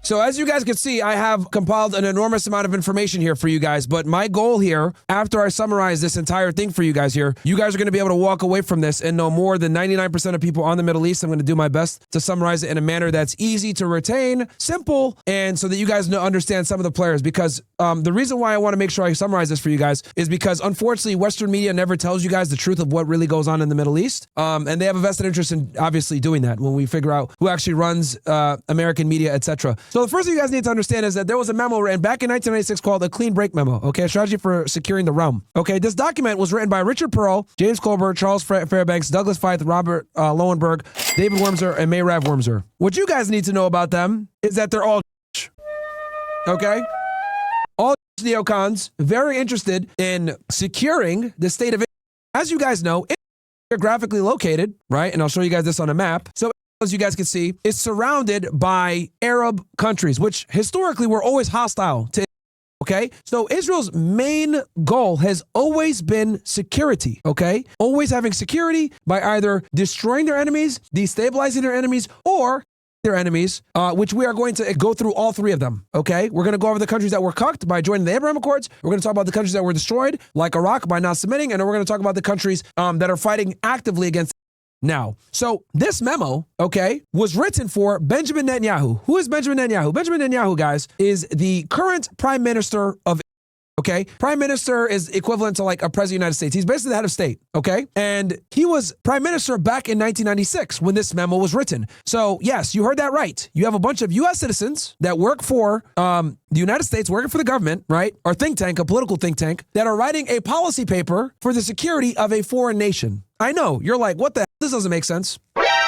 So as you guys can see, I have compiled an enormous amount of information here for you guys, but my goal here, after I summarize this entire thing for you guys here, you guys are going to be able to walk away from this and know more than 99% of people on the Middle East. I'm going to do my best to summarize it in a manner that's easy to retain, simple, and so that you guys understand some of the players, because the reason why I want to make sure I summarize this for you guys is because unfortunately Western media never tells you guys the truth of what really goes on in the Middle East, and they have a vested interest in obviously doing that when we figure out who actually runs American media, etc. So the first thing you guys need to understand is that there was a memo written back in 1996 called the Clean Break Memo, okay, a strategy for securing the realm. Okay, this document was written by Richard Perot, James Colbert, Charles Fairbanks, Douglas Feith, Robert Lowenberg, David Wormser, and Mayrav Wormser. What you guys need to know about them is that they're all okay? All neocons, very interested in securing the state of Israel. As you guys know, it's geographically located, right? And I'll show you guys this on a map. So as you guys can see, it's surrounded by Arab countries, which historically were always hostile to Israel, okay? So Israel's main goal has always been security, okay? Always having security by either destroying their enemies, destabilizing their enemies, or their enemies, which we are going to go through all three of them, okay? We're going to go over the countries that were cucked by joining the Abraham Accords. We're going to talk about the countries that were destroyed, like Iraq, by not submitting, and then we're going to talk about the countries that are fighting actively against now. So this memo, okay, was written for Benjamin Netanyahu. Who is Benjamin Netanyahu? Benjamin Netanyahu, guys, is the current prime minister of, okay? Prime minister is equivalent to like a president of the United States. He's basically the head of state, okay? And he was prime minister back in 1996 when this memo was written. So yes, you heard that right. You have a bunch of U.S. citizens that work for the United States, working for the government, right? Or think tank, a political think tank, that are writing a policy paper for the security of a foreign nation. I know, you're like, what the hell? This doesn't make sense.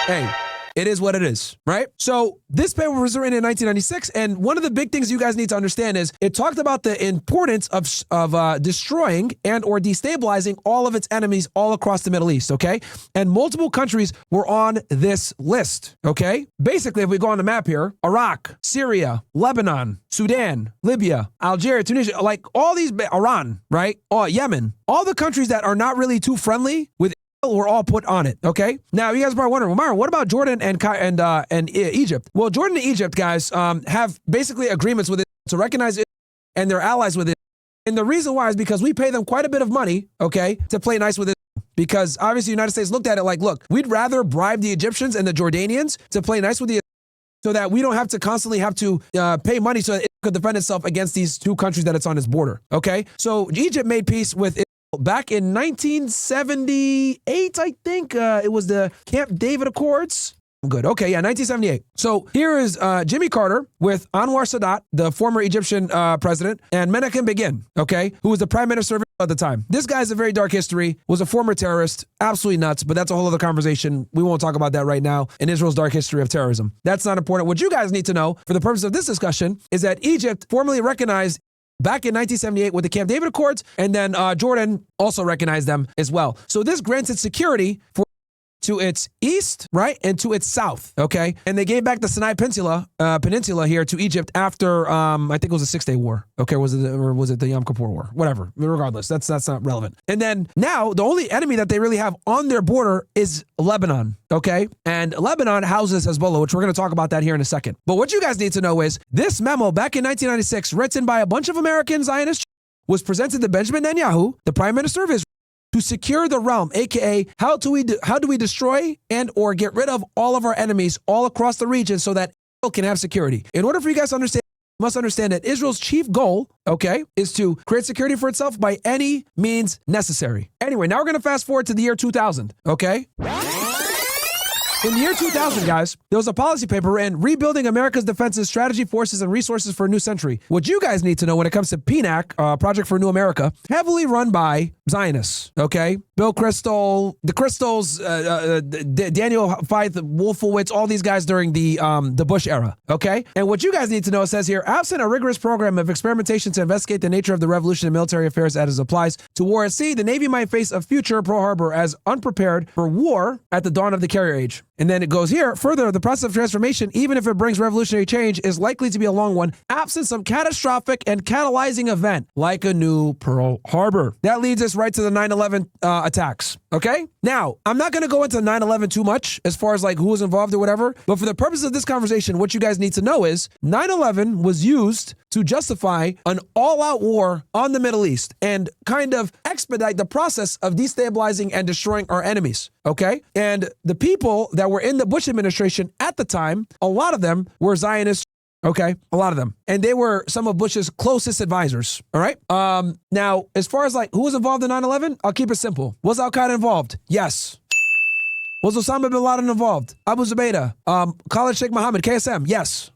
Hey, it is what it is, right? So this paper was written in 1996, and one of the big things you guys need to understand is it talked about the importance of destroying and or destabilizing all of its enemies all across the Middle East, okay? And multiple countries were on this list, okay? Basically, if we go on the map here, Iraq, Syria, Lebanon, Sudan, Libya, Algeria, Tunisia, like all these, Iran, right? Yemen, all the countries that are not really too friendly with were all put on it, okay? Now, you guys are probably wondering, well, Myron, what about Jordan and Egypt? Well, Jordan and Egypt, guys, have basically agreements with it to recognize it, and they're allies with it. And the reason why is because we pay them quite a bit of money, okay, to play nice with it. Because obviously the United States looked at it like, look, we'd rather bribe the Egyptians and the Jordanians to play nice with the so that we don't have to constantly have to pay money so that it could defend itself against these two countries that it's on its border, okay? So Egypt made peace with it back in 1978, I think. It was the Camp David Accords. Good. Okay, yeah, 1978. So here is Jimmy Carter with Anwar Sadat, the former Egyptian president, and Menachem Begin, okay, who was the prime minister of Israel at the time. This guy has a very dark history, was a former terrorist, absolutely nuts, but that's a whole other conversation. We won't talk about that right now in Israel's dark history of terrorism. That's not important. What you guys need to know for the purpose of this discussion is that Egypt formally recognized back in 1978 with the Camp David Accords, and then Jordan also recognized them as well. So this granted security to its east, right, and to its south, okay? And they gave back the Sinai Peninsula here to Egypt after, I think it was the 6-Day War, okay? Was it the Yom Kippur War? Whatever. Regardless, that's not relevant. And then now the only enemy that they really have on their border is Lebanon, okay? And Lebanon houses Hezbollah, which we're going to talk about that here in a second. But what you guys need to know is this memo back in 1996, written by a bunch of American Zionists, was presented to Benjamin Netanyahu, the prime minister of Israel, to secure the realm, aka how do we destroy and or get rid of all of our enemies all across the region so that Israel can have security. In order for you guys to understand, you must understand that Israel's chief goal, okay, is to create security for itself by any means necessary. Anyway, now we're going to fast forward to the year 2000, okay? In the year 2000, guys, there was a policy paper written, Rebuilding America's Defenses, Strategy, Forces, and Resources for a New Century. What you guys need to know when it comes to PNAC, Project for a New America, heavily run by Zionists, okay? Bill Kristol, the Kristols, Daniel Feith, Wolfowitz, all these guys during the Bush era, okay? And what you guys need to know, it says here, absent a rigorous program of experimentation to investigate the nature of the revolution in military affairs as it applies to war at sea, the Navy might face a future Pearl Harbor as unprepared for war at the dawn of the carrier age. And then it goes here, further, the process of transformation, even if it brings revolutionary change, is likely to be a long one, absent some catastrophic and catalyzing event, like a new Pearl Harbor. That leads us right to the 9/11 attack attacks. Okay? Now, I'm not going to go into 9/11 too much as far as like who was involved or whatever, but for the purpose of this conversation, what you guys need to know is 9/11 was used to justify an all-out war on the Middle East and kind of expedite the process of destabilizing and destroying our enemies, okay? And the people that were in the Bush administration at the time, a lot of them were Zionists, okay? A lot of them. And they were some of Bush's closest advisors, all right? Now, as far as like who was involved in 9/11, I'll keep it simple. Was Al-Qaeda involved? Yes. Was Osama bin Laden involved? Abu Zubaydah, Khalid Sheikh Mohammed, KSM? Yes.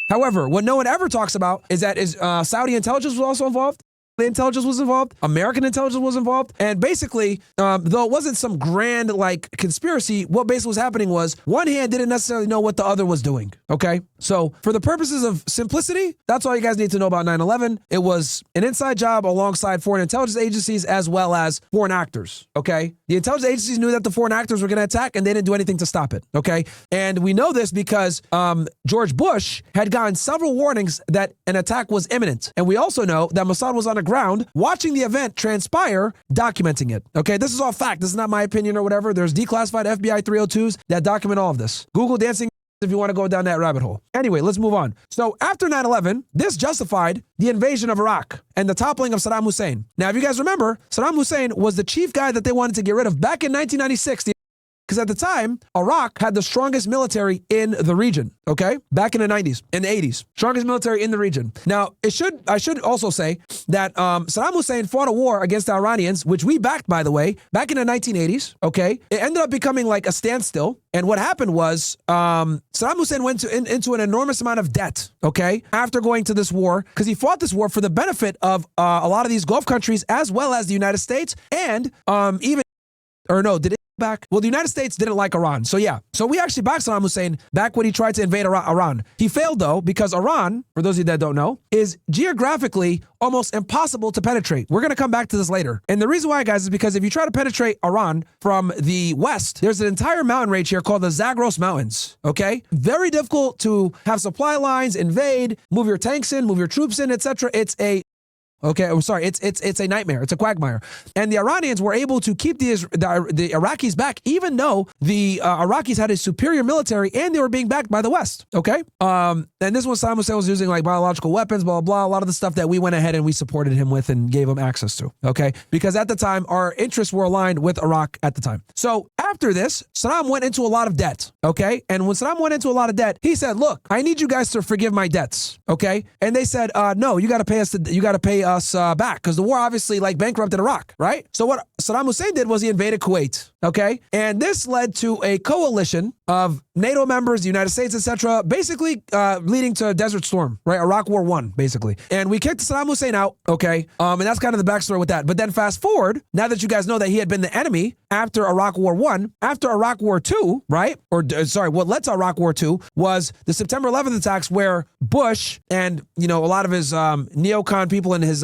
However, what no one ever talks about is that Saudi intelligence was also involved. The intelligence was involved. American intelligence was involved. And basically, though it wasn't some grand like conspiracy, what basically was happening was one hand didn't necessarily know what the other was doing. Okay. So for the purposes of simplicity, that's all you guys need to know about 9/11. It was an inside job alongside foreign intelligence agencies as well as foreign actors. Okay. The intelligence agencies knew that the foreign actors were going to attack and they didn't do anything to stop it. Okay. And we know this because George Bush had gotten several warnings that an attack was imminent. And we also know that Mossad was on the ground watching the event transpire, documenting it. Okay, this is all fact. This is not my opinion or whatever. There's declassified FBI 302s that document all of this. Google dancing if you want to go down that rabbit hole. Anyway, let's move on. So after 9/11, this justified the invasion of Iraq and the toppling of Saddam Hussein. Now, if you guys remember, Saddam Hussein was the chief guy that they wanted to get rid of back in 1996. Because at the time, Iraq had the strongest military in the region, okay? Back in the 90s, in the 80s. Strongest military in the region. Now, I should also say that Saddam Hussein fought a war against the Iranians, which we backed, by the way, back in the 1980s, okay? It ended up becoming like a standstill. And what happened was Saddam Hussein went into an enormous amount of debt, okay? After going to this war, because he fought this war for the benefit of a lot of these Gulf countries, as well as the United States, and back. Well, the United States didn't like Iran. So yeah. So we actually backed Saddam Hussein back when he tried to invade Iran. He failed though, because Iran, for those of you that don't know, is geographically almost impossible to penetrate. We're going to come back to this later. And the reason why, guys, is because if you try to penetrate Iran from the west, there's an entire mountain range here called the Zagros Mountains. Okay. Very difficult to have supply lines, invade, move your tanks in, move your troops in, etc. Okay, I'm sorry. It's a nightmare. It's a quagmire. And the Iranians were able to keep the Iraqis back, even though the Iraqis had a superior military and they were being backed by the West. Okay, and this one Saddam Hussein was using like biological weapons, blah blah. A lot of the stuff that we went ahead and we supported him with and gave him access to. Okay, because at the time our interests were aligned with Iraq at the time. So after this, Saddam went into a lot of debt. Okay, and when Saddam went into a lot of debt, he said, "Look, I need you guys to forgive my debts." Okay, and they said, "No, you got to pay us. You got to pay us back because the war obviously like bankrupted Iraq, right?" So what Saddam Hussein did was he invaded Kuwait, okay? And this led to a coalition of NATO members, the United States, etc., basically leading to a Desert Storm, right? Iraq War I, basically. And we kicked Saddam Hussein out, okay? And that's kind of the backstory with that. But then fast forward, now that you guys know that he had been the enemy after Iraq War I, after Iraq War II, right? What led to Iraq War II was the September 11th attacks where Bush and, a lot of his neocon people in his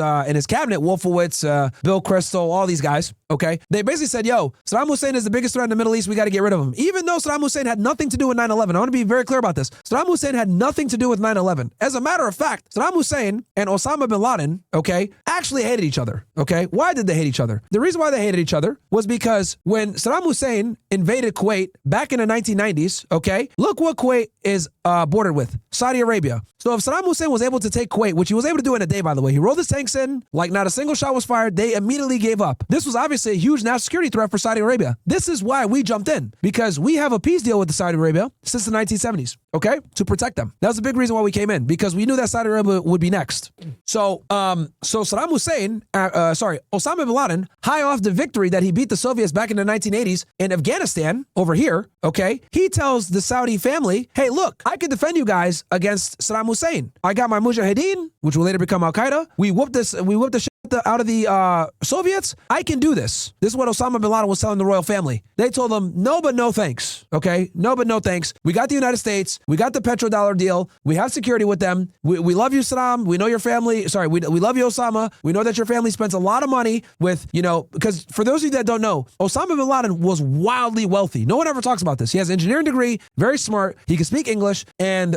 cabinet, Wolfowitz, Bill Kristol, all these guys, okay? They basically said, yo, Saddam Hussein is the biggest threat in the Middle East. We got to get rid of him. Even though Saddam Hussein had nothing to do with 9/11. I want to be very clear about this. Saddam Hussein had nothing to do with 9/11. As a matter of fact, Saddam Hussein and Osama bin Laden, okay, actually hated each other, okay? Why did they hate each other? The reason why they hated each other was because when Saddam Hussein invaded Kuwait back in the 1990s, okay, look what Kuwait is bordered with, Saudi Arabia. So if Saddam Hussein was able to take Kuwait, which he was able to do in a day, by the way, he rolled his tanks in, like not a single shot was fired, they immediately gave up. This was obviously a huge national security threat for Saudi Arabia. This is why we jumped in, because we have a peace deal with Saudi Arabia since the 1970s, okay, to protect them. That was a big reason why we came in, because we knew that Saudi Arabia would be next. So Saddam Hussein, Osama bin Laden, high off the victory that he beat the Soviets back in the 1980s in Afghanistan over here, okay, he tells the Saudi family, hey, look, I can defend you guys against Saddam Hussein. I got my Mujahideen, which will later become Al-Qaeda. We whooped the shit out of the Soviets. I can do this. This is what Osama bin Laden was telling the royal family. They told him, no, but no thanks. Okay? No, but no thanks. We got the United States. We got the petrodollar deal. We have security with them. We love you, Saddam. We know your family. Sorry, we love you, Osama. We know that your family spends a lot of money with, because for those of you that don't know, Osama bin Laden was wildly wealthy. No one ever talks about this. He has an engineering degree, very smart. He can speak English, and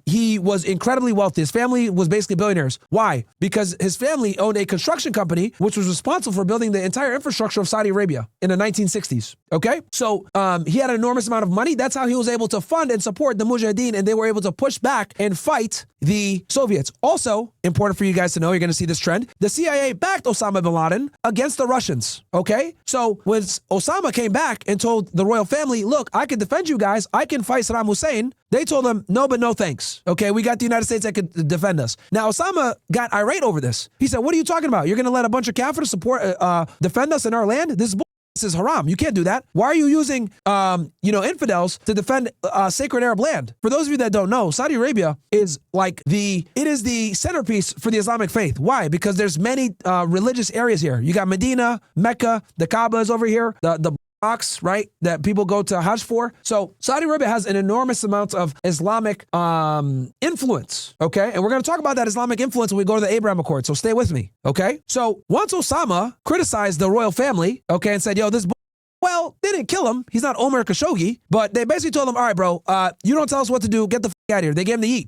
he was incredibly wealthy. His family was basically billionaires. Why? Because his family owned a construction construction company, which was responsible for building the entire infrastructure of Saudi Arabia in the 1960s. Okay? So he had an enormous amount of money. That's how he was able to fund and support the Mujahideen, and they were able to push back and fight the Soviets. Also, important for you guys to know, you're going to see this trend. The CIA backed Osama bin Laden against the Russians. Okay? So when Osama came back and told the royal family, look, I can defend you guys. I can fight Saddam Hussein. They told him, no, but no thanks. Okay, we got the United States that could defend us. Now, Osama got irate over this. He said, what are you talking about? You're going to let a bunch of kafirs defend us in our land? This is haram. You can't do that. Why are you using, infidels to defend sacred Arab land? For those of you that don't know, Saudi Arabia is the centerpiece for the Islamic faith. Why? Because there's many religious areas here. You got Medina, Mecca, the Kaaba is over here, the box, right, that people go to Hajj for. So Saudi Arabia has an enormous amount of Islamic influence, okay? And we're going to talk about that Islamic influence when we go to the Abraham Accord, so stay with me, okay? So once Osama criticized the royal family, okay, and said, yo, well, they didn't kill him. He's not Omar Khashoggi, but they basically told him, all right, bro, you don't tell us what to do. Get the out of here. They gave him to eat.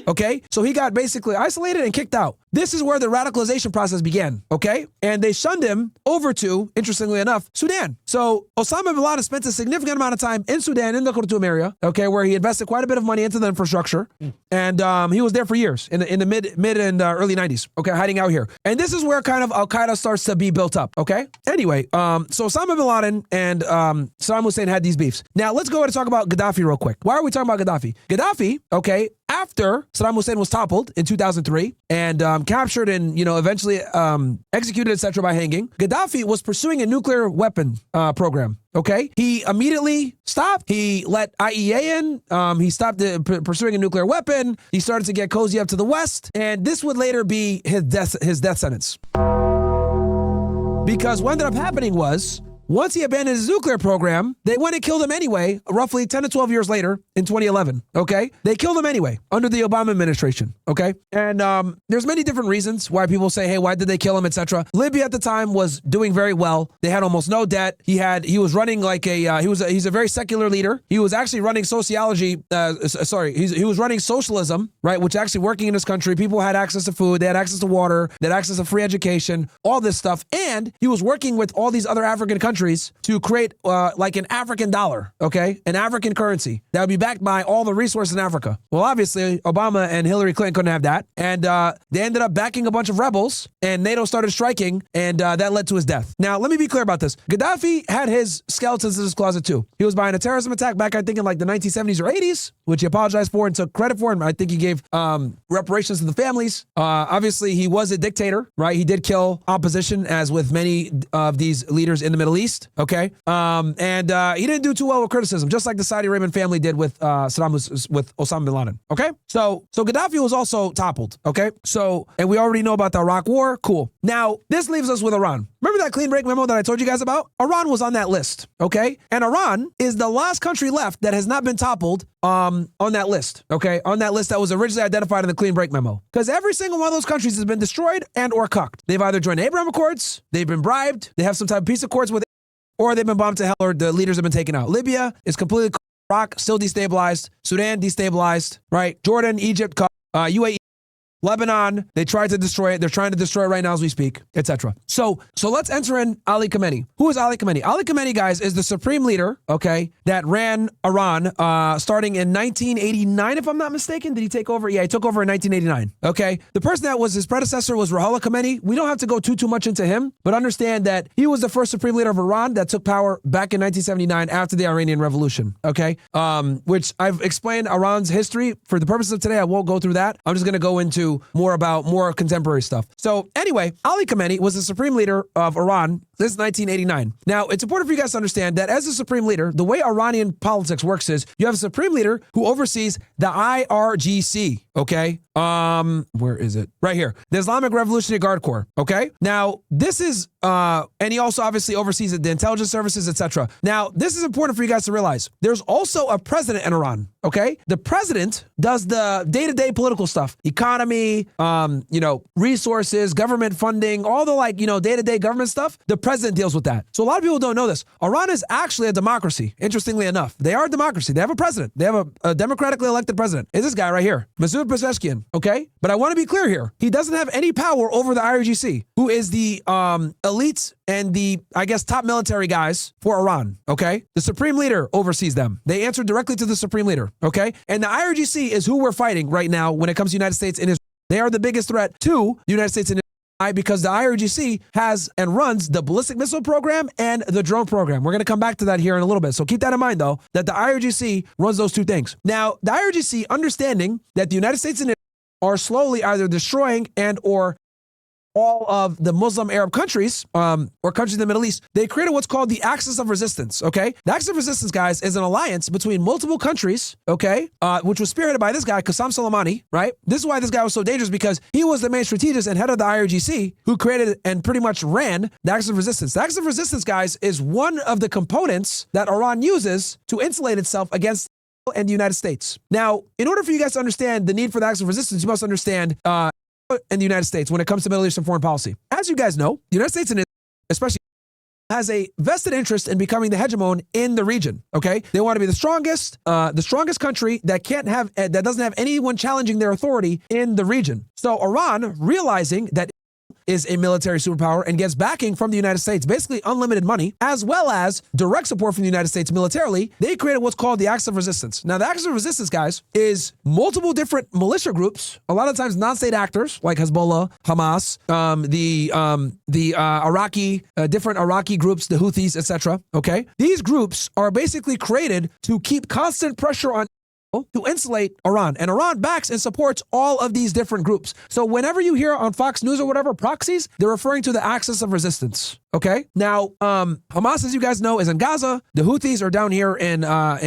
Okay? So he got basically isolated and kicked out. This is where the radicalization process began, okay? And they shunned him over to, interestingly enough, Sudan. So Osama bin Laden spent a significant amount of time in Sudan, in the Khartoum area, okay, where he invested quite a bit of money into the infrastructure. And he was there for years in the mid and early 90s, okay, hiding out here. And this is where kind of Al-Qaeda starts to be built up, okay? Anyway, so Osama bin Laden and Saddam Hussein had these beefs. Now, let's go ahead and talk about Gaddafi real quick. Why are we talking about Gaddafi? Gaddafi, okay, after Saddam Hussein was toppled in 2003 and captured and, eventually executed, etc. by hanging, Gaddafi was pursuing a nuclear weapon program. Okay, he immediately stopped. He let IEA in. He stopped pursuing a nuclear weapon. He started to get cozy up to the West, and this would later be his death sentence. Because what ended up happening was, once he abandoned his nuclear program, they went and killed him anyway, roughly 10 to 12 years later in 2011, okay? They killed him anyway under the Obama administration, okay? And there's many different reasons why people say, hey, why did they kill him, etc. Libya at the time was doing very well. They had almost no debt. He was running like he's a very secular leader. He was actually running he was running socialism, right? Which actually working in this country, people had access to food, they had access to water, they had access to free education, all this stuff. And he was working with all these other African countries to create like an African dollar, okay? An African currency that would be backed by all the resources in Africa. Well, obviously, Obama and Hillary Clinton couldn't have that. And they ended up backing a bunch of rebels, and NATO started striking, and that led to his death. Now, let me be clear about this. Gaddafi had his skeletons in his closet, too. He was behind a terrorism attack back, I think, in like the 1970s or 80s, which he apologized for and took credit for, and I think he gave reparations to the families. Obviously, he was a dictator, right? He did kill opposition, as with many of these leaders in the Middle East. Okay, and he didn't do too well with criticism, just like the Saudi Arabian family did with Osama bin Laden. Okay, so Gaddafi was also toppled. Okay, and we already know about the Iraq War. Cool. Now this leaves us with Iran. Remember that clean break memo that I told you guys about? Iran was on that list. Okay, and Iran is the last country left that has not been toppled on that list. Okay, on that list that was originally identified in the clean break memo, because every single one of those countries has been destroyed and or cucked. They've either joined the Abraham Accords, they've been bribed, they have some type of peace accords with, or they've been bombed to hell, or the leaders have been taken out. Libya is completely, Iraq still destabilized, Sudan destabilized, right? Jordan, Egypt, UAE, Lebanon, they tried to destroy it. They're trying to destroy it right now as we speak, etc. So let's enter in Ali Khamenei. Who is Ali Khamenei? Ali Khamenei, guys, is the supreme leader, okay, that ran Iran starting in 1989, if I'm not mistaken. Did he take over? Yeah, he took over in 1989, okay? The person that was his predecessor was Ruhollah Khamenei. We don't have to go too much into him, but understand that he was the first supreme leader of Iran that took power back in 1979 after the Iranian Revolution, okay? Which I've explained Iran's history. For the purposes of today, I won't go through that. I'm just going to go into more contemporary stuff. So anyway, Ali Khamenei was the supreme leader of Iran since 1989. Now, it's important for you guys to understand that as a supreme leader, the way Iranian politics works is you have a supreme leader who oversees the IRGC, okay? Where is it? Right here. The Islamic Revolutionary Guard Corps, okay? Now, this is, and he also obviously oversees the intelligence services, etc. Now, this is important for you guys to realize. There's also a president in Iran, okay? The president does the day-to-day political stuff, economy, resources, government funding, all the day-to-day government stuff. The president deals with that. So a lot of people don't know this. Iran is actually a democracy, interestingly enough. They are a democracy. They have a president. They have a democratically elected president. It's this guy right here, Masoud Pezeshkian. okay? But I want to be clear here. He doesn't have any power over the IRGC, who is the elites and the, I guess, top military guys for Iran, okay? The supreme leader oversees them. They answer directly to the supreme leader, okay? And the IRGC is who we're fighting right now when it comes to the United States and Israel. They are the biggest threat to the United States and Israel because the IRGC has and runs the ballistic missile program and the drone program. We're going to come back to that here in a little bit. So keep that in mind, though, that the IRGC runs those two things. Now, the IRGC, understanding that the United States and Israel are slowly either destroying and or all of the Muslim Arab countries or countries in the Middle East, they created what's called the Axis of Resistance, okay? The Axis of Resistance, guys, is an alliance between multiple countries, okay, which was spearheaded by this guy, Qasem Soleimani, right? This is why this guy was so dangerous, because he was the main strategist and head of the IRGC who created and pretty much ran the Axis of Resistance. The Axis of Resistance, guys, is one of the components that Iran uses to insulate itself against and the United States. Now, in order for you guys to understand the need for the Axis of Resistance, you must understand in the United States when it comes to Middle Eastern foreign policy. As you guys know, the United States, and especially, has a vested interest in becoming the hegemon in the region, okay? They want to be the strongest country that that doesn't have anyone challenging their authority in the region. So Iran, realizing that is a military superpower and gets backing from the United States, basically unlimited money, as well as direct support from the United States militarily, they created what's called the Axis of Resistance. Now, the Axis of Resistance, guys, is multiple different militia groups, a lot of times non-state actors like Hezbollah, Hamas, different Iraqi groups, the Houthis, etc. Okay? These groups are basically created to keep constant pressure on to insulate Iran. And Iran backs and supports all of these different groups. So whenever you hear on Fox News or whatever, proxies, they're referring to the Axis of Resistance. Okay? Now, Hamas, as you guys know, is in Gaza. The Houthis are down here in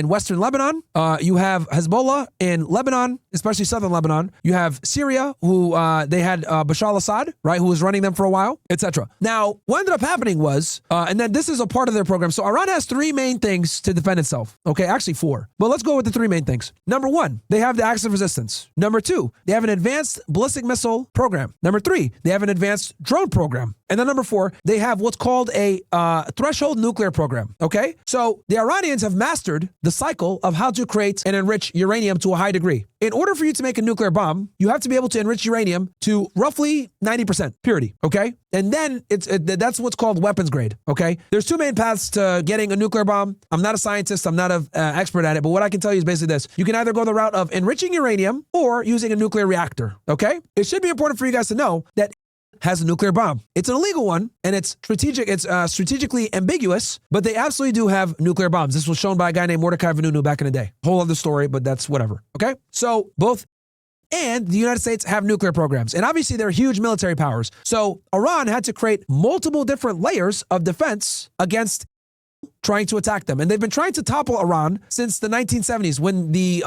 western Lebanon. You have Hezbollah in Lebanon, especially southern Lebanon. You have Syria, who they had Bashar al-Assad, right, who was running them for a while, etc. Now, what ended up happening was, and then this is a part of their program. So Iran has three main things to defend itself. Okay, actually four. But let's go with the three main things. Number one, they have the Axis of Resistance. Number two, they have an advanced ballistic missile program. Number three, they have an advanced drone program. And then number four, they have what's called a threshold nuclear program, okay? So the Iranians have mastered the cycle of how to create and enrich uranium to a high degree. In order for you to make a nuclear bomb, you have to be able to enrich uranium to roughly 90% purity, okay? And then that's what's called weapons grade, okay? There's two main paths to getting a nuclear bomb. I'm not a scientist. I'm not an expert at it. But what I can tell you is basically this. You can either go the route of enriching uranium or using a nuclear reactor, okay? It should be important for you guys to know that has a nuclear bomb. It's an illegal one, and it's strategic. It's strategically ambiguous, but they absolutely do have nuclear bombs. This was shown by a guy named Mordecai Vanunu back in the day. Whole other story, but that's whatever. Okay, so both and the United States have nuclear programs, and obviously they're huge military powers. So Iran had to create multiple different layers of defense against trying to attack them. And they've been trying to topple Iran since the 1970s when the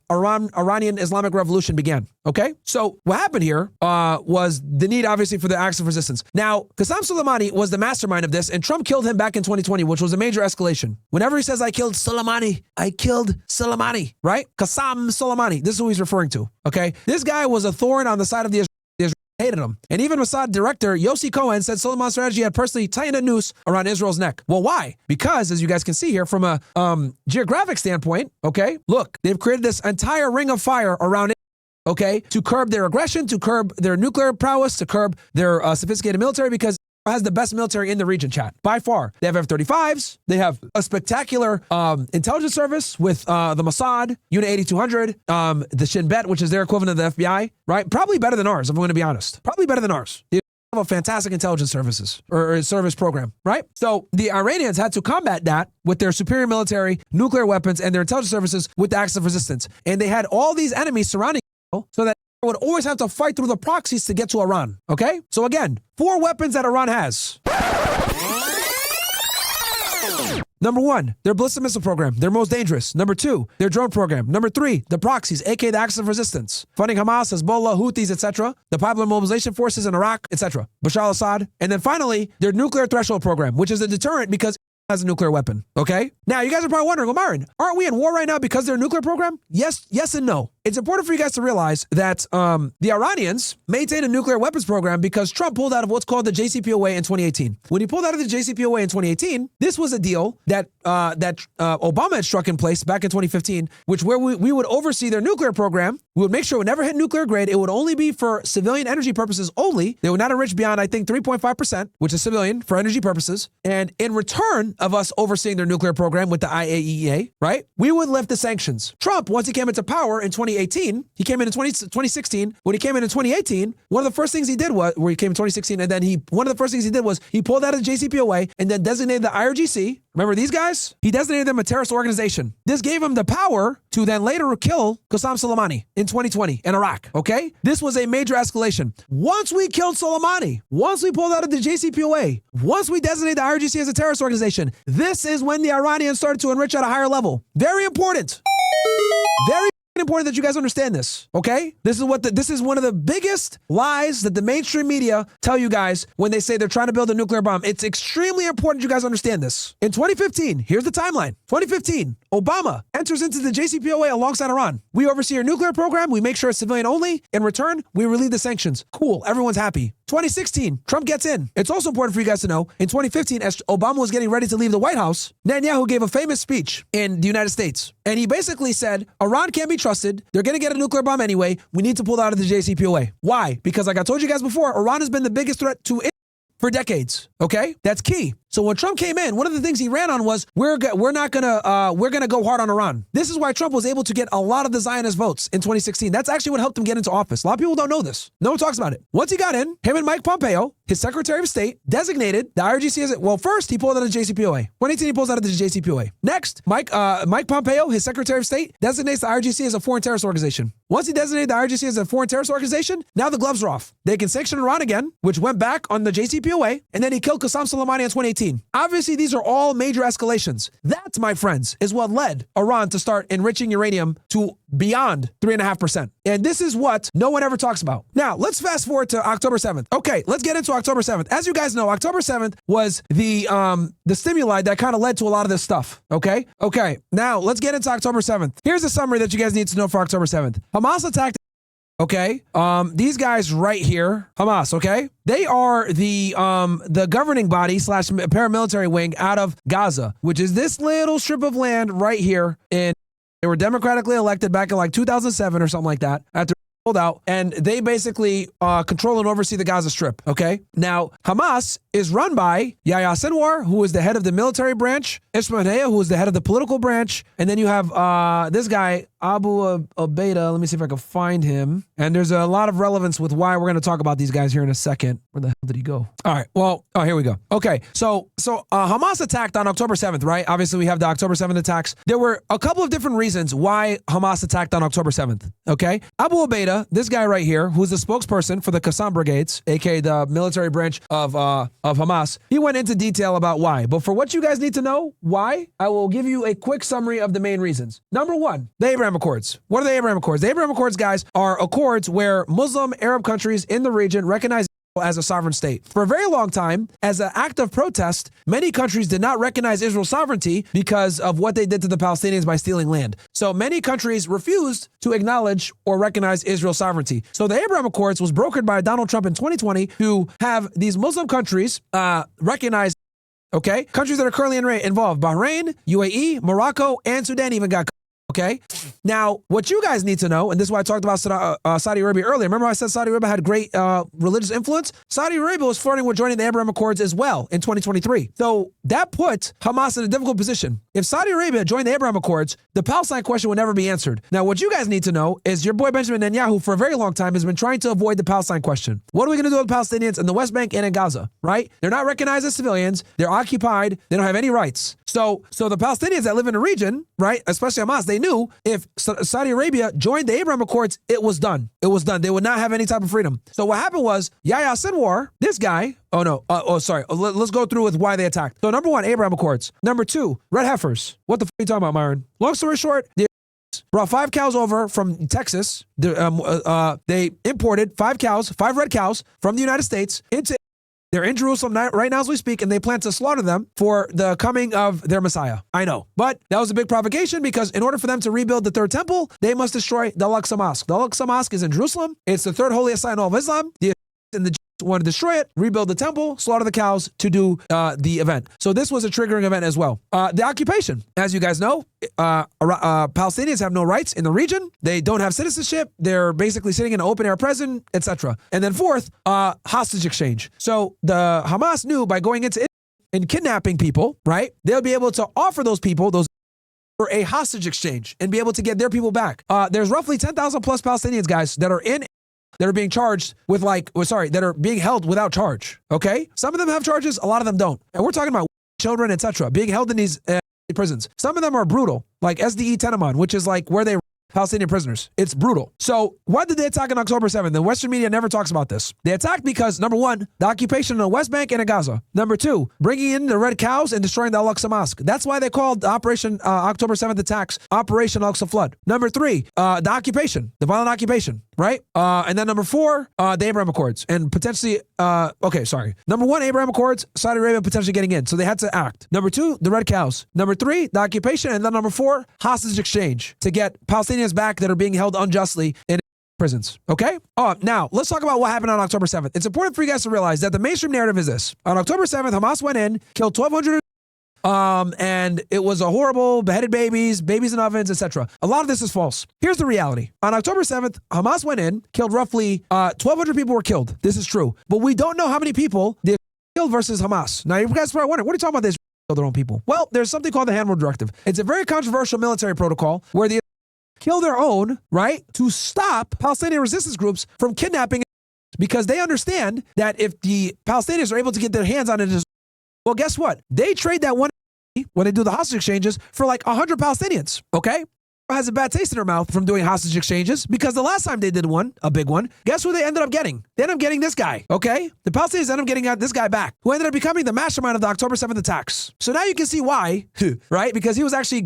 Iranian Islamic Revolution began. Okay? So what happened here was the need, obviously, for the Axis of Resistance. Now, Qasem Soleimani was the mastermind of this, and Trump killed him back in 2020, which was a major escalation. Whenever he says, I killed Soleimani, right? Qasem Soleimani. This is who he's referring to. Okay? This guy was a thorn on the side of the hated him. And even Mossad director Yossi Cohen said Soleimani's strategy had personally tightened a noose around Israel's neck. Well, why? Because, as you guys can see here, from a geographic standpoint, okay, look, they've created this entire ring of fire around it, okay, to curb their aggression, to curb their nuclear prowess, to curb their sophisticated military, because has the best military in the region, chat, by far. They have F-35s. They have a spectacular intelligence service with the Mossad, Unit 8200, the Shin Bet, which is their equivalent of the FBI, right? Probably better than ours, if I'm going to be honest. Probably better than ours. They have a fantastic intelligence services or service program, right? So the Iranians had to combat that with their superior military, nuclear weapons, and their intelligence services with the Axis of Resistance. And they had all these enemies surrounding so that would always have to fight through the proxies to get to Iran, okay? So again, 4 weapons that Iran has. Number 1, their ballistic missile program, their most dangerous. Number 2, their drone program. Number 3, the proxies, aka the Axis of Resistance, funding Hamas, Hezbollah, Houthis, etc., the Popular Mobilization Forces in Iraq, etc., Bashar al-Assad, and then finally, their nuclear threshold program, which is a deterrent because has a nuclear weapon, okay? Now, you guys are probably wondering, well, Myron, aren't we in war right now because of their nuclear program? Yes and no. it's important for you guys to realize that the Iranians maintain a nuclear weapons program because Trump pulled out of what's called the JCPOA in 2018. When he pulled out of the JCPOA in 2018, this was a deal that Obama had struck in place back in 2015, where we would oversee their nuclear program. We would make sure it would never hit nuclear grade. It would only be for civilian energy purposes only. They would not enrich beyond, I think, 3.5%, which is civilian for energy purposes. And in return of us overseeing their nuclear program with the IAEA, right, we would lift the sanctions. Trump, once he came into power in 2018, he came in 2016. When he came in 2018, one of the first things he did was, where he came in 2016, and then one of the first things he did was he pulled out of the JCPOA and then designated the IRGC. Remember these guys? He designated them a terrorist organization. This gave him the power to then later kill Qasem Soleimani in 2020 in Iraq, okay? This was a major escalation. Once we killed Soleimani, once we pulled out of the JCPOA, once we designated the IRGC as a terrorist organization, this is when the Iranians started to enrich at a higher level. Very important. Very important that you guys understand this, okay? This is one of the biggest lies that the mainstream media tell you guys when they say they're trying to build a nuclear bomb. It's extremely important you guys understand this. In 2015, here's the timeline. 2015, Obama enters into the JCPOA alongside Iran. We oversee our nuclear program. We make sure it's civilian only. In return, we relieve the sanctions. Cool. Everyone's happy. 2016, Trump gets in. It's also important for you guys to know, in 2015, as Obama was getting ready to leave the White House, Netanyahu gave a famous speech in the United States. And he basically said, Iran can't be trusted. They're going to get a nuclear bomb anyway. We need to pull out of the JCPOA. Why? Because like I told you guys before, Iran has been the biggest threat to Israel for decades. Okay? That's key. So when Trump came in, one of the things he ran on was we're gonna go hard on Iran. This is why Trump was able to get a lot of the Zionist votes in 2016. That's actually what helped him get into office. A lot of people don't know this. No one talks about it. Once he got in, him and Mike Pompeo, his Secretary of State, designated the IRGC as first he pulled out of the JCPOA. 2018 he pulls out of the JCPOA. Next, Mike Pompeo, his Secretary of State, designates the IRGC as a foreign terrorist organization. Once he designated the IRGC as a foreign terrorist organization, now the gloves are off. They can sanction Iran again, which went back on the JCPOA, and then he killed Qasem Soleimani in 2018. Obviously, these are all major escalations. That, my friends, is what led Iran to start enriching uranium to beyond 3.5%. And this is what no one ever talks about. Now, let's fast forward to October 7th. Okay, let's get into October 7th. As you guys know, October 7th was the stimuli that kind of led to a lot of this stuff. Okay, now let's get into October 7th. Here's a summary that you guys need to know for October 7th. Hamas attacked. Okay, these guys right here, Hamas, okay? They are the governing body / paramilitary wing out of Gaza, which is this little strip of land right here. They were democratically elected back in like 2007 or something like that after pulled out, and they basically control and oversee the Gaza Strip, okay? Now, Hamas is run by Yahya Sinwar, who is the head of the military branch, Ismail Haniyeh, who is the head of the political branch, and then you have this guy, Abu Ubaidah. Let me see if I can find him. And there's a lot of relevance with why we're going to talk about these guys here in a second. Where the hell did he go? All right, well, here we go. Okay, so Hamas attacked on October 7th, right? Obviously, we have the October 7th attacks. There were a couple of different reasons why Hamas attacked on October 7th, okay? Abu Ubaidah, this guy right here, who's the spokesperson for the Qassam Brigades, aka the military branch of Hamas, he went into detail about why. But for what you guys need to know, why, I will give you a quick summary of the main reasons. Number one, the Abraham Accords. What are the Abraham Accords? The Abraham Accords, guys, are accords where Muslim Arab countries in the region recognize as a sovereign state. For a very long time, as an act of protest, many countries did not recognize Israel's sovereignty because of what they did to the Palestinians by stealing land. So many countries refused to acknowledge or recognize Israel's sovereignty. So the Abraham Accords was brokered by Donald Trump in 2020 to have these Muslim countries recognize, okay, countries that are currently involved: Bahrain, UAE, Morocco, and Sudan even got. Okay. Now, what you guys need to know, and this is why I talked about Saudi Arabia earlier. Remember I said Saudi Arabia had great religious influence? Saudi Arabia was flirting with joining the Abraham Accords as well in 2023. So that put Hamas in a difficult position. If Saudi Arabia joined the Abraham Accords, the Palestine question would never be answered. Now, what you guys need to know is your boy Benjamin Netanyahu for a very long time has been trying to avoid the Palestine question. What are we going to do with the Palestinians in the West Bank and in Gaza, right? They're not recognized as civilians. They're occupied. They don't have any rights. So the Palestinians that live in the region, right, especially Hamas, they knew if Saudi Arabia joined the Abraham Accords, it was done. It was done. They would not have any type of freedom. So what happened was Yahya Sinwar, this guy, let's go through with why they attacked. So number one, Abraham Accords. Number two, red heifers. What the f*** are you talking about, Myron? Long story short, they brought 5 cows over from Texas. They imported 5 red cows from the United States into They're in Jerusalem right now as we speak, and they plan to slaughter them for the coming of their Messiah. I know. But that was a big provocation because in order for them to rebuild the third temple, they must destroy the Al-Aqsa Mosque. The Al-Aqsa Mosque is in Jerusalem. It's the third holiest site in all of Islam. The Jews want to destroy it, rebuild the temple, slaughter the cows to do the event. So this was a triggering event as well. The occupation. As you guys know, Palestinians have no rights in the region. They don't have citizenship. They're basically sitting in an open-air prison, etc. And then fourth, hostage exchange. So the Hamas knew by going into and kidnapping people, right, they'll be able to offer those people, for a hostage exchange and be able to get their people back. There's roughly 10,000 plus Palestinians, guys, that are being charged with that are being held without charge, okay? Some of them have charges, a lot of them don't. And we're talking about children, etc., being held in these prisons. Some of them are brutal, like SDE Tenemon, which is like where they Palestinian prisoners. It's brutal. So why did they attack on October 7th? The Western media never talks about this. They attacked because, number one, the occupation in the West Bank and in Gaza. Number two, bringing in the red cows and destroying the Al-Aqsa Mosque. That's why they called the Operation October 7th attacks Operation Al-Aqsa Flood. Number three, the occupation, the violent occupation, right? And then number four, the Abraham Accords. And potentially, Number one, Abraham Accords, Saudi Arabia potentially getting in. So they had to act. Number two, the red cows. Number three, the occupation. And then number four, hostage exchange to get Palestinians back that are being held unjustly in prisons. Okay? Now, let's talk about what happened on October 7th. It's important for you guys to realize that the mainstream narrative is this. On October 7th, Hamas went in, killed 1,200 and it was a horrible, beheaded babies in ovens, etc. A lot of this is false. Here's the reality. On October 7th, Hamas went in, killed roughly 1,200 people were killed. This is true. But we don't know how many people they killed versus Hamas. Now, you guys probably wondering, what are you talking about this? Kill their own people. Well, there's something called the Hannibal Directive. It's a very controversial military protocol where they kill their own, right, to stop Palestinian resistance groups from kidnapping, because they understand that if the Palestinians are able to get their hands on it, well, guess what? They trade that one when they do the hostage exchanges for like 100 Palestinians, okay? Has a bad taste in their mouth from doing hostage exchanges, because the last time they did one, a big one, guess who they ended up getting? They ended up getting this guy, okay? The Palestinians ended up getting this guy back, who ended up becoming the mastermind of the October 7th attacks. So now you can see why, right? Because he was actually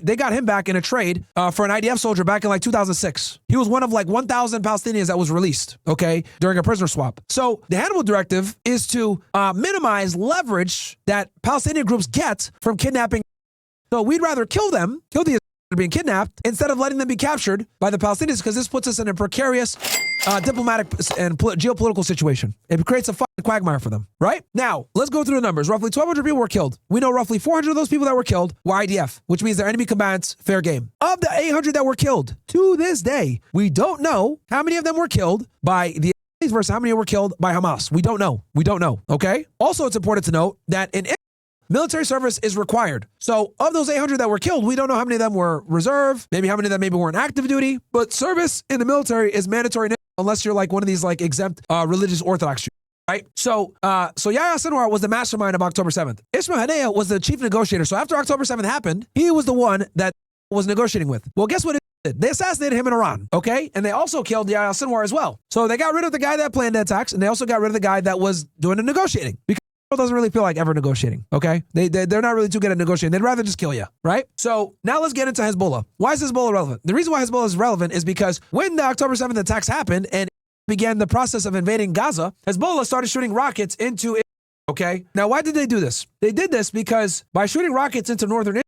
they got him back in a trade for an IDF soldier back in like 2006. He was one of like 1,000 Palestinians that was released, okay, during a prisoner swap. So the Hannibal Directive is to minimize leverage that Palestinian groups get from kidnapping. So we'd rather kill the being kidnapped instead of letting them be captured by the Palestinians, because this puts us in a precarious diplomatic and geopolitical situation. It creates a fucking quagmire for them, right? Now, let's go through the numbers. Roughly 1,200 people were killed. We know roughly 400 of those people that were killed were IDF, which means they're enemy combatants, fair game. Of the 800 that were killed, to this day, we don't know how many of them were killed by the versus how many were killed by Hamas. We don't know, okay? Also, it's important to note that in military service is required. So of those 800 that were killed, we don't know how many of them were reserve, maybe how many of them maybe weren't active duty, but service in the military is mandatory unless you're like one of these like exempt religious Orthodox, right? So Yahya Sinwar was the mastermind of October 7th. Ismail Haniyeh was the chief negotiator. So after October 7th happened, he was the one that was negotiating with. Well, guess what it did? They assassinated him in Iran, okay? And they also killed Yahya Sinwar as well. So they got rid of the guy that planned the attacks, and they also got rid of the guy that was doing the negotiating. Because doesn't really feel like ever negotiating, okay? They're not really too good at negotiating. They'd rather just kill you, right? So now let's get into Hezbollah. Why is Hezbollah relevant? The reason why Hezbollah is relevant is because when the October 7th attacks happened and began the process of invading Gaza, Hezbollah started shooting rockets into Israel, okay? Now, why did they do this? They did this because by shooting rockets into northern Israel,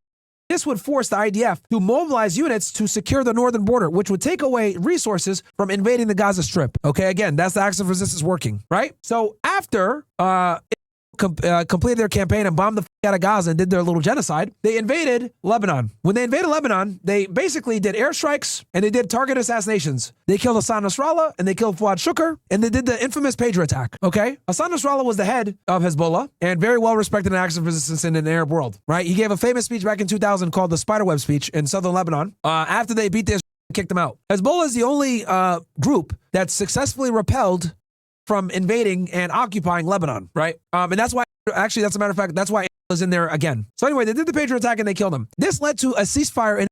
this would force the IDF to mobilize units to secure the northern border, which would take away resources from invading the Gaza Strip, okay? Again, that's the axis of resistance working, right? So after completed their campaign and bombed the out of Gaza and did their little genocide, they invaded Lebanon. When they invaded Lebanon, they basically did airstrikes and they did target assassinations. They killed Hassan Nasrallah and they killed Fuad Shukr and they did the infamous pager attack, okay? Hassan Nasrallah was the head of Hezbollah and very well respected in axis of resistance in the Arab world, right? He gave a famous speech back in 2000 called the Spiderweb speech in southern Lebanon after they beat the kicked them out. Hezbollah is the only group that successfully repelled from invading and occupying Lebanon, right? And that's why, actually, that's a matter of fact, that's why is in there again. So anyway, they did the pager attack and they killed him. This led to a ceasefire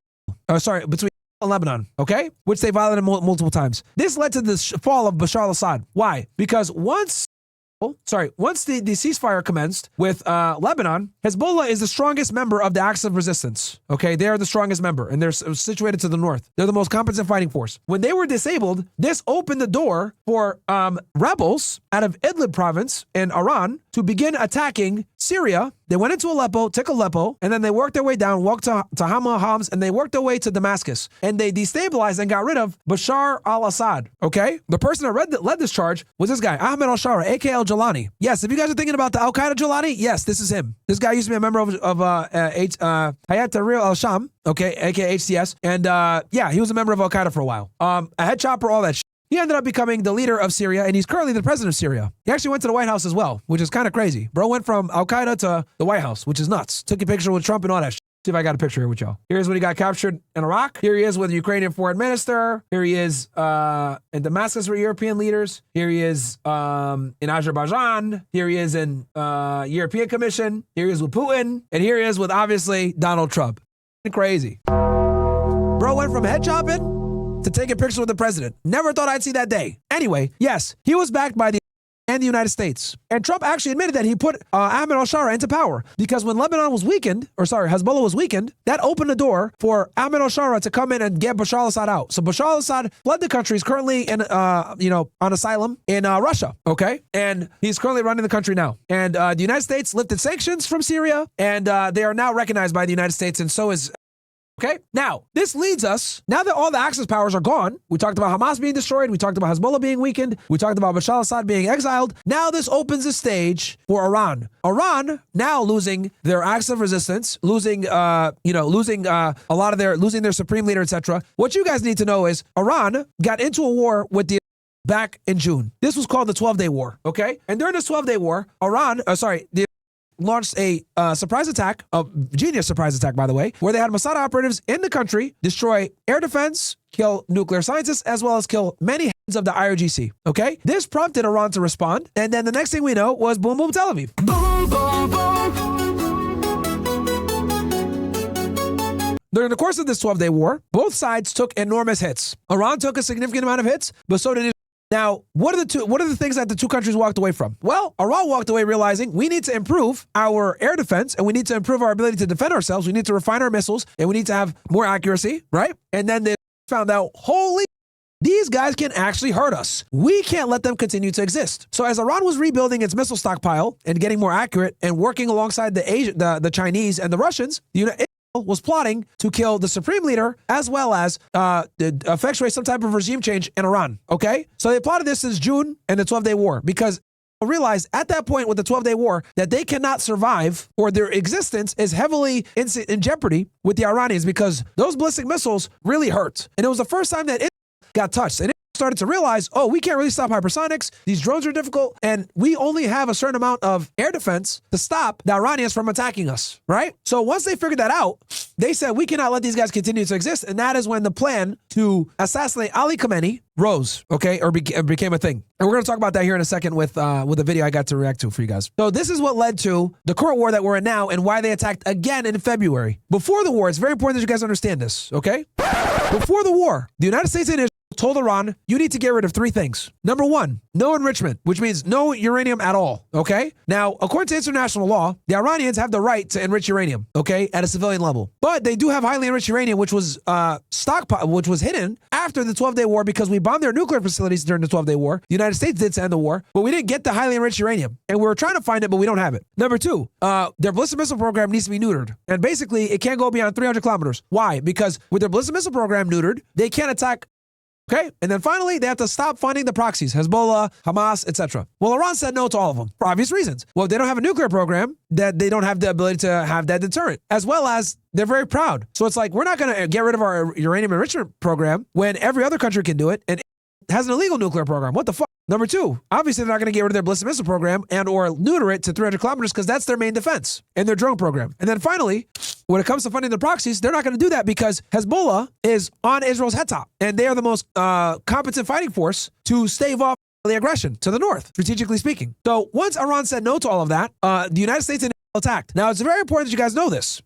between Lebanon, okay? Which they violated multiple times. This led to the fall of Bashar al-Assad. Why? Because once once the ceasefire commenced with Lebanon, Hezbollah is the strongest member of the Axis of Resistance. Okay, they are the strongest member, and they're situated to the north. They're the most competent fighting force. When they were disabled, this opened the door for rebels out of Idlib province in Iran to begin attacking Syria. They went into Aleppo, took Aleppo, and then they worked their way down, walked to Homs, and they worked their way to Damascus. And they destabilized and got rid of Bashar al-Assad, okay? The person that led this charge was this guy, Ahmed al-Shara, a.k.a. al-Jalani. Yes, if you guys are thinking about the al-Qaeda Jalani, yes, this is him. This guy used to be a member of Hayat Tahrir al-Sham, okay, a.k.a. HTS. And yeah, he was a member of al-Qaeda for a while. A head chopper, all that shit. He ended up becoming the leader of Syria, and he's currently the president of Syria. He actually went to the White House as well, which is kind of crazy. Bro went from Al-Qaeda to the White House, which is nuts. Took a picture with Trump and all that shit. See if I got a picture here with y'all. Here's when he got captured in Iraq. Here he is with the Ukrainian foreign minister. Here he is in Damascus with European leaders. Here he is in Azerbaijan. Here he is in European Commission. Here he is with Putin. And here he is with, obviously, Donald Trump. Crazy. Bro went from head chopping to taking pictures with the president. Never thought I'd see that day. Anyway, yes, he was backed by the United States. And Trump actually admitted that he put Ahmed al-Shara into power because when Lebanon was weakened, Hezbollah was weakened, that opened the door for Ahmed al-Shara to come in and get Bashar al-Assad out. So Bashar al-Assad fled the country. He's currently in, on asylum in Russia, okay? And he's currently running the country now. And the United States lifted sanctions from Syria, and they are now recognized by the United States, and so is okay, now, this leads us, now that all the Axis powers are gone, we talked about Hamas being destroyed, we talked about Hezbollah being weakened, we talked about Bashar al-Assad being exiled. Now this opens the stage for Iran. Iran now losing their Axis of Resistance, losing their supreme leader, etc. What you guys need to know is Iran got into a war with the back in June. This was called the 12-Day War, okay? And during this 12-Day War, launched a surprise attack, a genius surprise attack, by the way, where they had Mossad operatives in the country destroy air defense, kill nuclear scientists, as well as kill many heads of the IRGC, okay? This prompted Iran to respond, and then the next thing we know was boom, boom, Tel Aviv. Boom, boom, boom. During the course of this 12-day war, both sides took enormous hits. Iran took a significant amount of hits, but so did Israel. Now, what are the things that the two countries walked away from? Well, Iran walked away realizing we need to improve our air defense and we need to improve our ability to defend ourselves. We need to refine our missiles and we need to have more accuracy, right? And then they found out, holy, these guys can actually hurt us. We can't let them continue to exist. So as Iran was rebuilding its missile stockpile and getting more accurate and working alongside the Chinese and the Russians, was plotting to kill the supreme leader as well as effectuate some type of regime change in Iran, okay? So they plotted this since June and the 12-day war because they realized at that point with the 12-day war that they cannot survive or their existence is heavily in jeopardy with the Iranians because those ballistic missiles really hurt. And it was the first time that it got touched. And started to realize, oh, we can't really stop hypersonics. These drones are difficult, and we only have a certain amount of air defense to stop the Iranians from attacking us, right? So once they figured that out, they said, we cannot let these guys continue to exist, and that is when the plan to assassinate Ali Khamenei rose, okay, or became a thing. And we're going to talk about that here in a second with a video I got to react to for you guys. So this is what led to the current war that we're in now and why they attacked again in February. Before the war, it's very important that you guys understand this, okay? Before the war, the United States and Israel told Iran, you need to get rid of three things. Number one, no enrichment, which means no uranium at all, okay? Now, according to international law, the Iranians have the right to enrich uranium, okay, at a civilian level. But they do have highly enriched uranium, which was which was hidden after the 12-day war because we bombed their nuclear facilities during the 12-day war. The United States did to end the war, but we didn't get the highly enriched uranium. And we were trying to find it, but we don't have it. Number two, their ballistic missile program needs to be neutered. And basically, it can't go beyond 300 kilometers. Why? Because with their ballistic missile program neutered, they can't attack. Okay, and then finally, they have to stop funding the proxies, Hezbollah, Hamas, etc. Well, Iran said no to all of them for obvious reasons. Well, if they don't have a nuclear program, that they don't have the ability to have that deterrent, as well as they're very proud. So it's like, we're not going to get rid of our uranium enrichment program when every other country can do it and has an illegal nuclear program. What the fuck? Number two, obviously they're not going to get rid of their ballistic missile program and or neuter it to 300 kilometers because that's their main defense and their drone program. And then finally, when it comes to funding the proxies, they're not going to do that because Hezbollah is on Israel's head top and they are the most competent fighting force to stave off the aggression to the north, strategically speaking. So once Iran said no to all of that, the United States and Israel attacked. Now, it's very important that you guys know this.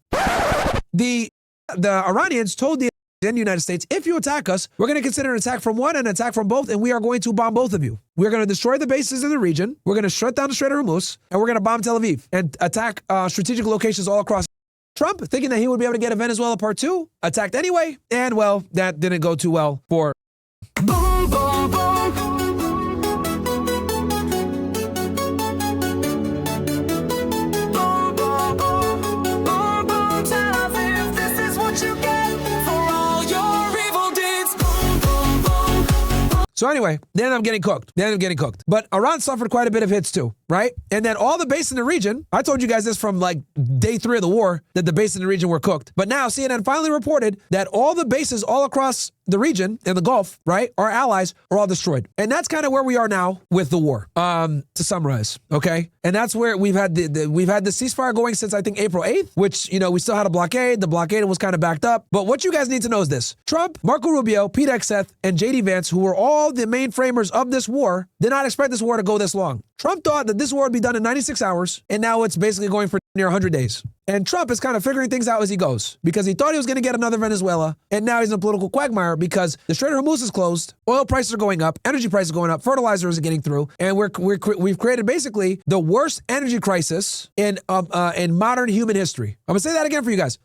The Iranians told the in the United States, if you attack us, we're going to consider an attack from one and an attack from both, and we are going to bomb both of you. We're going to destroy the bases in the region. We're going to shut down the Strait of Hormuz, and we're going to bomb Tel Aviv and attack strategic locations all across. Trump, thinking that he would be able to get a Venezuela part 2, attacked anyway, and well, that didn't go too well for. Boom, boom, boom. So anyway, then I'm getting cooked. But Iran suffered quite a bit of hits too, right? And then all the bases in the region, I told you guys this from like day 3 of the war, that the bases in the region were cooked. But now CNN finally reported that all the bases all across the region in the Gulf, right, our allies, are all destroyed. And that's kind of where we are now with the war, to summarize, okay? And that's where we've had the ceasefire going since I think April 8th, which, you know, we still had a blockade. The blockade was kind of backed up. But what you guys need to know is this. Trump, Marco Rubio, Pete Hegseth, and JD Vance, who were all the main framers of this war, did not expect this war to go this long. Trump thought that this war would be done in 96 hours, and now it's basically going for near 100 days. And Trump is kind of figuring things out as he goes, because he thought he was going to get another Venezuela, and now he's in a political quagmire because the Strait of Hormuz is closed, oil prices are going up, energy prices are going up, fertilizer isn't getting through, and we've created basically the worst energy crisis in modern human history. I'm going to say that again for you guys.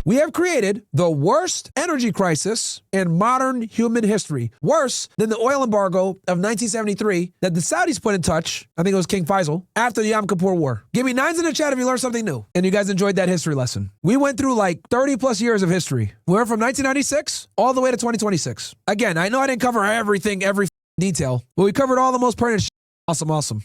We have created the worst energy crisis in modern human history, worse than the oil embargo of 1973 that the Saudis put in touch, I think it was King Faisal, after the Yom Kippur War. Give me 9s in the chat if you learned something new and you guys enjoyed that history lesson. We went through like 30 plus years of history. We went from 1996 all the way to 2026. Again, I know I didn't cover everything, every detail, but we covered all the most pertinent shit. Awesome.